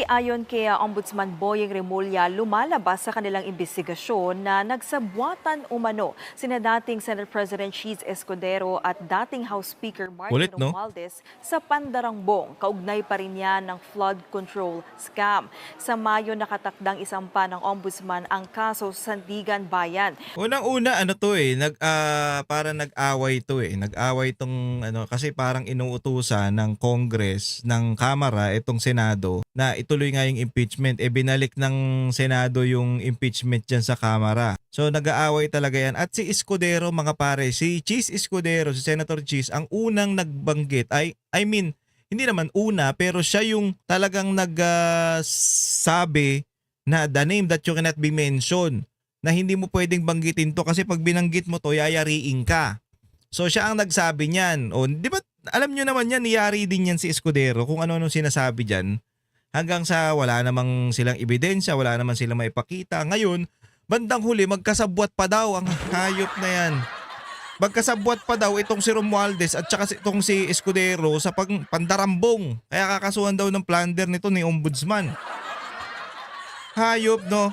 ayon kay Ombudsman Boyeng Remulla, lumalabas sa kanilang imbestigasyon na nagsabuatan umano sina dating Senate President Cheese Escudero at dating House Speaker Kulit, Martin no? Romualdez sa Pandarangbong. Kaugnay pa rin yan ng flood control scam. Sa Mayo nakatakdang isampa ng Ombudsman ang kaso sa Sandigan Bayan. Unang-una ano 'to, parang nag-away 'to, Nag-away 'tong ano, kasi parang inuutusan ng Congress, ng Kamara, itong Senado na ituloy nga yung impeachment. Binalik ng Senado yung impeachment diyan sa Kamara. So nag-aaway talaga 'yan. At si Escudero mga pare, si Cheese Escudero, si Senator Cheese, ang unang nagbanggit I mean, hindi naman una, pero siya yung talagang sabi na the name that you cannot be mentioned, na hindi mo pwedeng banggitin to kasi pag binanggit mo to, yayariin ka. So siya ang nagsabi niyan. O, di ba alam nyo naman yan, niyari din yan si Escudero kung ano-ano sinasabi dyan. Hanggang sa wala namang silang ebidensya, wala naman silang maipakita. Ngayon, bandang huli, magkasabwat pa daw ang hayop na yan. Magkasabwat pa daw itong si Romualdez at saka itong si Escudero sa pandarambong. Kaya kakasuhan daw ng plunder nito ni Ombudsman. Hayop, no?